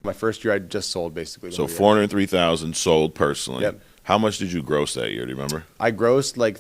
My first year, I just sold basically. So 403,000 sold personally. Yep. How much did you gross that year? Do you remember? I grossed like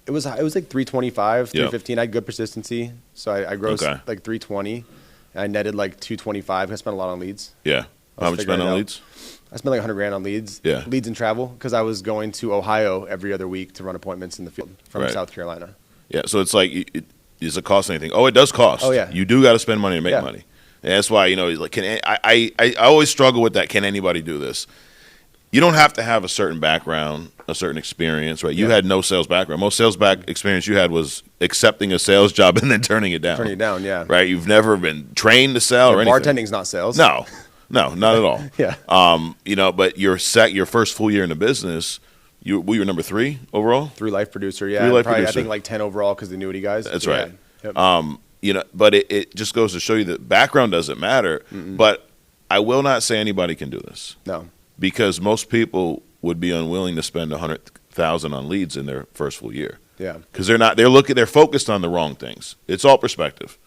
it was like 325, 315. I had good persistency. So I grossed like 320. And I netted like 225. I spent a lot on leads. Yeah. How much spent on leads? I spent like $100,000 on leads. Yeah. Leads and travel because I was going to Ohio every other week to run appointments in the field from South Carolina. Yeah. So it's like, does it cost anything? Oh, it does cost. Oh, yeah. You do got to spend money to make money. And that's why, like, I always struggle with that. Can anybody do this? You don't have to have a certain background, a certain experience, right? You had no sales background. Most sales experience you had was accepting a sales job and then turning it down. Turning it down, yeah. Right? You've never been trained to sell or anything. Bartending's not sales. No, not at all. Yeah. But your first full year in the business, you were number 3 overall? 3 life producer, yeah. I think like 10 overall because the annuity guys. That's right. Yep. But it just goes to show you that background doesn't matter. But I will not say anybody can do this. No. Because most people would be unwilling to spend $100,000 on leads in their first full year. Yeah. Because they're focused on the wrong things. It's all perspective.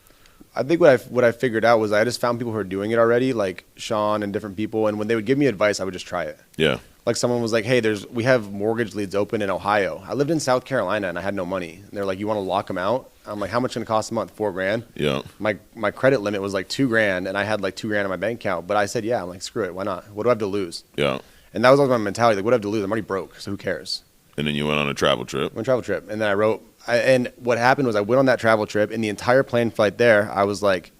I think what I figured out was I just found people who are doing it already, like Sean and different people, and when they would give me advice, I would just try it. Yeah. Like someone was like, "Hey, we have mortgage leads open in Ohio." I lived in South Carolina and I had no money. And they're like, "You want to lock them out?" I'm like, "How much going to cost a month? $4,000." Yeah. My credit limit was like $2,000, and I had like $2,000 in my bank account. But I said, "Yeah." I'm like, "Screw it. Why not? What do I have to lose?" Yeah. And that was always my mentality. Like, what do I have to lose? I'm already broke, so who cares? And then you went on a travel trip. And then and what happened was I went on that travel trip, and the entire plane flight there, I was like,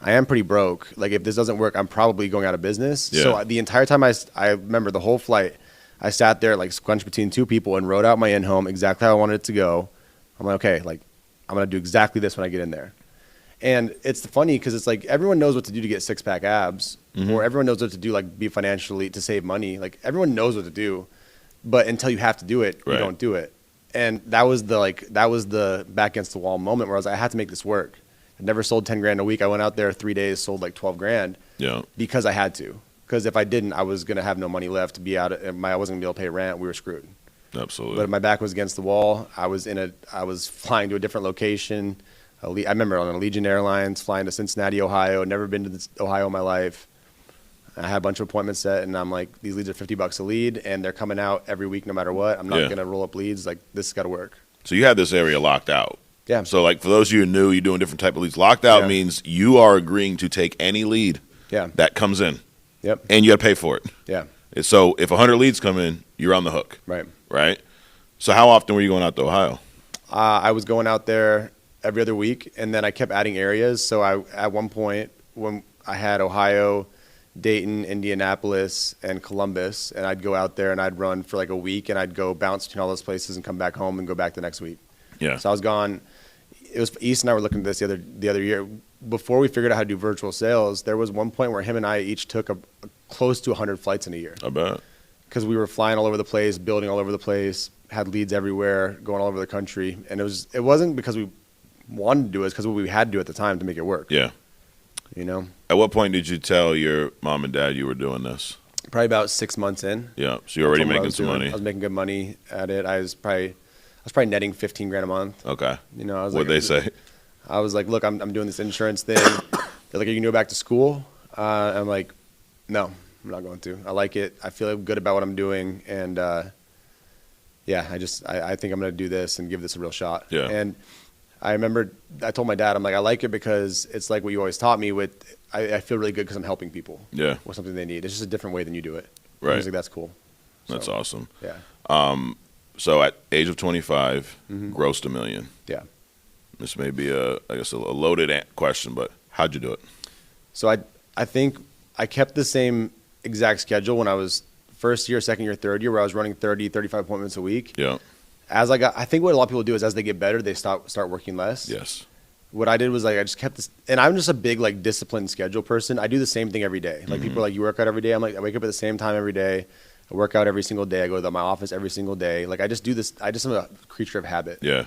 I am pretty broke. Like, if this doesn't work, I'm probably going out of business. Yeah. So the entire time I remember the whole flight, I sat there like scrunched between 2 people and wrote out my in-home exactly how I wanted it to go. I'm like, okay, like I'm going to do exactly this when I get in there. And it's funny because it's like everyone knows what to do to get 6-pack abs, or everyone knows what to do, like be financially to save money. Like everyone knows what to do, but until you have to do it, you don't do it. And that was the back against the wall moment where I had to make this work. I never sold $10,000 a week. I went out there 3 days, sold like $12,000. Yeah. Because I had to. Because if I didn't, I was gonna have no money left to be out. I wasn't gonna be able to pay rent. We were screwed. Absolutely. But my back was against the wall. I was flying to a different location. I remember on Allegiant Airlines flying to Cincinnati, Ohio. Never been to Ohio in my life. I had a bunch of appointments set, and I'm like, these leads are $50 a lead, and they're coming out every week no matter what. I'm not gonna roll up leads. Like, this has got to work. So you had this area locked out. Yeah. So like for those of you who knew, you're doing different type of leads. Locked out means you are agreeing to take any lead that comes in. Yep. And you got to pay for it. Yeah. So if 100 leads come in, you're on the hook. Right. Right. So how often were you going out to Ohio? I was going out there every other week, and then I kept adding areas. So at one point when I had Ohio, Dayton, Indianapolis, and Columbus, and I'd go out there and I'd run for like a week, and I'd go bounce between all those places and come back home and go back the next week. Yeah. So I was gone. It was East and I were looking at this the other year. Before we figured out how to do virtual sales, there was one point where him and I each took a close to 100 flights in a year. I bet. Because we were flying all over the place, building all over the place, had leads everywhere, going all over the country. And it wasn't because we wanted to do it, it's because we had to do at the time to make it work. Yeah. You know? At what point did you tell your mom and dad you were doing this? Probably about 6 months in. Yeah. So you're already making some money. I was making good money at it. I was probably netting $15,000 a month. Okay. You know, What'd they say? I was like, look, I'm doing this insurance thing. They're like, are you going to go back to school? I'm like, no, I'm not going to. I like it. I feel good about what I'm doing. And, I think I'm going to do this and give this a real shot. Yeah. And I remember I told my dad, I'm like, I like it because it's like what you always taught me with, I feel really good because I'm helping people. Yeah. With something they need. It's just a different way than you do it. Right. I was like, that's cool. That's awesome. Yeah. So at age of 25, grossed $1 million. Yeah. This may be a loaded question, but how'd you do it? So I think I kept the same exact schedule when I was first year, second year, third year, where I was running 30, 35 appointments a week. Yeah. I think what a lot of people do is as they get better, they start working less. Yes. What I did was like I just kept this, and I'm just a big like disciplined schedule person. I do the same thing every day. Like people are like, you work out every day. I'm like, I wake up at the same time every day. I work out every single day. I go to my office every single day. Like I just do this. I just am a creature of habit. Yeah.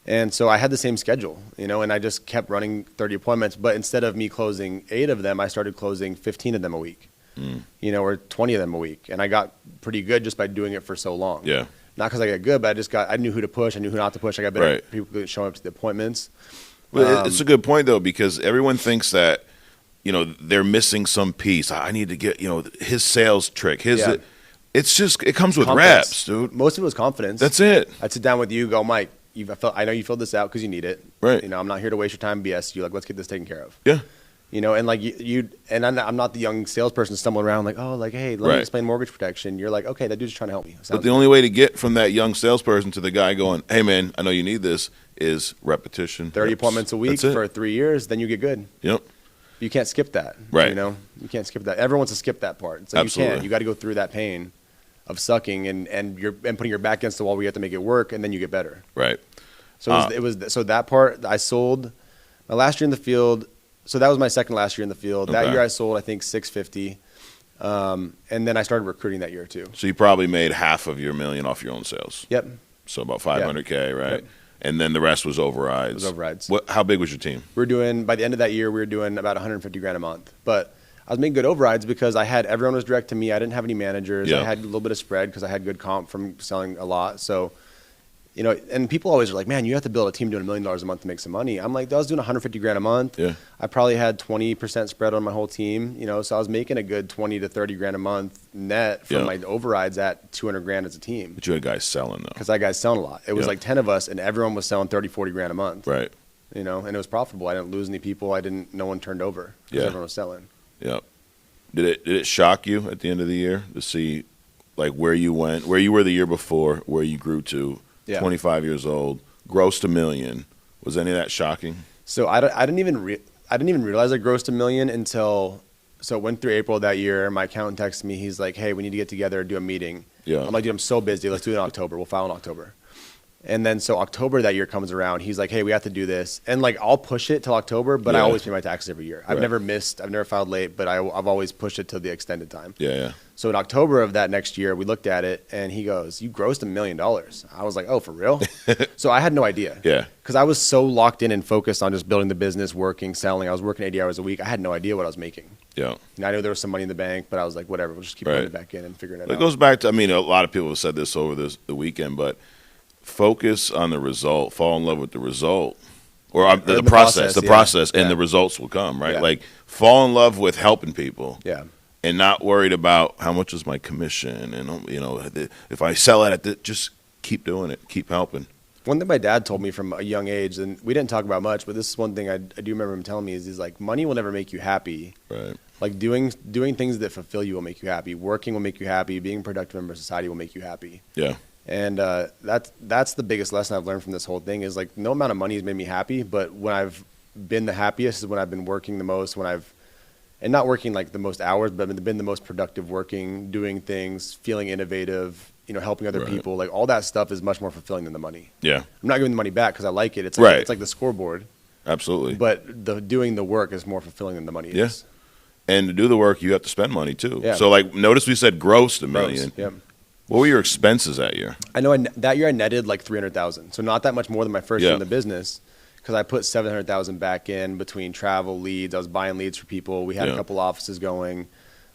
And so I had the same schedule, you know, and I just kept running 30 appointments. But instead of me closing 8 of them, I started closing 15 of them a week, you know, or 20 of them a week. And I got pretty good just by doing it for so long. Yeah. Not because I got good, but I knew who to push. I knew who not to push. I got better at people showing up to the appointments. Well, it's a good point, though, because everyone thinks that they're missing some piece. I need to get, his sales trick. It's just, it comes with confidence. reps, dude. Most of it was confidence. That's it. I'd sit down with you, go, Mike, I know you filled this out because you need it. Right. I'm not here to waste your time, BS you. Like, let's get this taken care of. Yeah. And like and I'm not the young salesperson stumbling around like, oh, like, hey, let me explain mortgage protection. You're like, okay, that dude's trying to help me. But the only way to get from that young salesperson to the guy going, hey, man, I know you need this, is repetition. 30 appointments a week for 3 years, then you get good. Yep. You can't skip that. Right. You can't skip that. Everyone wants to skip that part. So Absolutely. You can't. You got to go through that pain of sucking and putting your back against the wall where you have to make it work, and then you get better. Right. So so that part I sold my last year in the field. So that was my second last year in the field. Okay. That year I sold, I think, 650. And then I started recruiting that year too. So you probably made half of your $1 million off your own sales. Yep. So about $500K, right? Yep. And then the rest was overrides. It was overrides. How big was your team? By the end of that year, we were doing about 150 grand a month. But I was making good overrides because everyone was direct to me. I didn't have any managers. Yep. I had a little bit of spread because I had good comp from selling a lot. So, and people always are like, man, you have to build a team doing $1 million a month to make some money. I'm like, I was doing 150 grand a month. Yeah. I probably had 20% spread on my whole team, so I was making a good 20 to 30 grand a month net from my overrides at 200 grand as a team. But you had guys selling though. Because I had guys selling a lot. It was like 10 of us and everyone was selling 30, 40 grand a month. Right. And it was profitable. I didn't lose any people. No one turned over because everyone was selling. Yep. Did it shock you at the end of the year to see like where you went, where you were the year before, where you grew to? 25 years old, grossed $1 million. Was any of that shocking? So I didn't even realize I grossed $1 million until it went through April that year. My accountant texted me. He's like, "Hey, we need to get together and do a meeting." Yeah. I'm like, "Dude, I'm so busy. Let's do it in October. We'll file in October." And then so October that year comes around. He's like, "Hey, we have to do this." And like I'll push it till October, but I always pay my taxes every year. I've never missed. I've never filed late, but I've always pushed it to the extended time. Yeah. So in October of that next year, we looked at it, and he goes, "You grossed $1 million." I was like, "Oh, for real?" So I had no idea. Yeah. Because I was so locked in and focused on just building the business, working, selling. I was working 80 hours a week. I had no idea what I was making. Yeah. And I knew there was some money in the bank, but I was like, whatever, we'll just keep putting it back in and figuring it out. It goes back to, a lot of people have said this over the weekend, but focus on the result, fall in love with the result. Or the process, and the results will come, right? Yeah. Like, fall in love with helping people. Yeah. And not worried about how much is my commission, and if I sell it just keep doing it, keep helping. One thing my dad told me from a young age, and we didn't talk about much, but this is one thing I do remember him telling me is he's like, money will never make you happy. Right. Like doing things that fulfill you will make you happy. Working will make you happy. Being a productive member of society will make you happy. Yeah. And that's the biggest lesson I've learned from this whole thing is like no amount of money has made me happy, but when I've been the happiest is when I've been working the most, and not working like the most hours, but been the most productive working, doing things, feeling innovative, helping other people. Like all that stuff is much more fulfilling than the money. Yeah. I'm not giving the money back because I like it. It's like, it's like the scoreboard. Absolutely. But doing the work is more fulfilling than the money is. And to do the work, you have to spend money too. Yeah. So like, notice we said grossed $1 million. Yep. What were your expenses that year? I know that year I netted like $300,000. So not that much more than my first year in the business. Because I put $700,000 back in between travel, leads. I was buying leads for people. We had a couple offices going.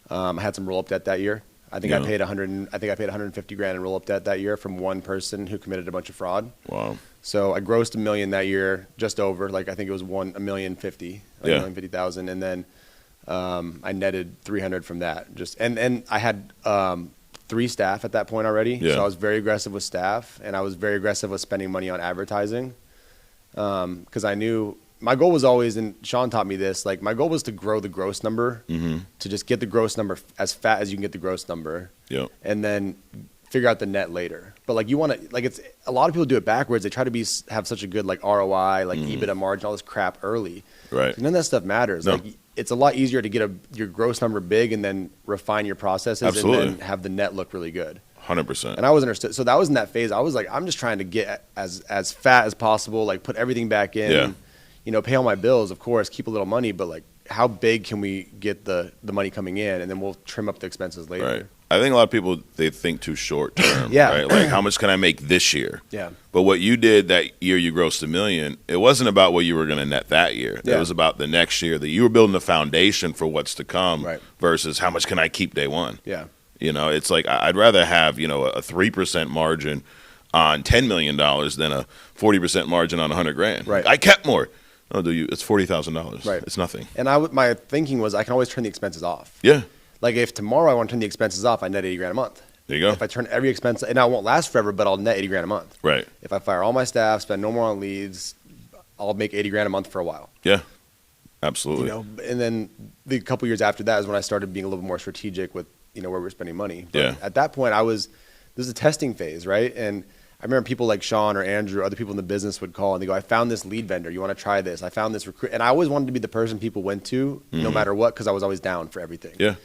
I had some roll-up debt that year. I think I paid $150 grand in roll-up debt that year from one person who committed a bunch of fraud. Wow. So I grossed $1 million that year, just over. Like I think it was $1,050,000, and then I netted $300 from that. And I had 3 staff at that point already. Yeah. So I was very aggressive with staff, and I was very aggressive with spending money on advertising. Because I knew my goal was always, and Sean taught me this, like my goal was to grow the gross number, to just get the gross number as fat as you can get the gross number, and then figure out the net later. But like you want to, like it's a lot of people do it backwards. They try to have such a good like ROI, like EBITDA margin, all this crap early. Right. None of that stuff matters. No. Like it's a lot easier to get your gross number big and then refine your processes and then have the net look really good. 100%. And I was understood. So that was in that phase. I was like, I'm just trying to get as fat as possible, like put everything back in, pay all my bills, of course, keep a little money, but like how big can we get the money coming in, and then we'll trim up the expenses later. Right. I think a lot of people, they think too short term. Yeah. Right? Like how much can I make this year? Yeah. But what you did that year, you grossed $1 million. It wasn't about what you were going to net that year. Yeah. It was about the next year, that you were building a foundation for what's to come versus how much can I keep day one. Yeah. It's like I'd rather have, a 3% margin on $10 million than a 40% margin on $100,000. Right. I kept more. Oh, do you? It's $40,000. Right. It's nothing. And my thinking was I can always turn the expenses off. Yeah. Like if tomorrow I want to turn the expenses off, I net $80,000 a month. There you go. If I turn every expense, and I won't last forever, but I'll net $80,000 a month. Right. If I fire all my staff, spend no more on leads, I'll make $80,000 a month for a while. Yeah. Absolutely. And then the couple years after that is when I started being a little bit more strategic with, where we're spending money. But at that point this is a testing phase, right? And I remember people like Sean or Andrew, other people in the business would call and they go, I found this lead vendor. You want to try this? I found this recruit. And I always wanted to be the person people went to no matter what, because I was always down for everything. Yeah.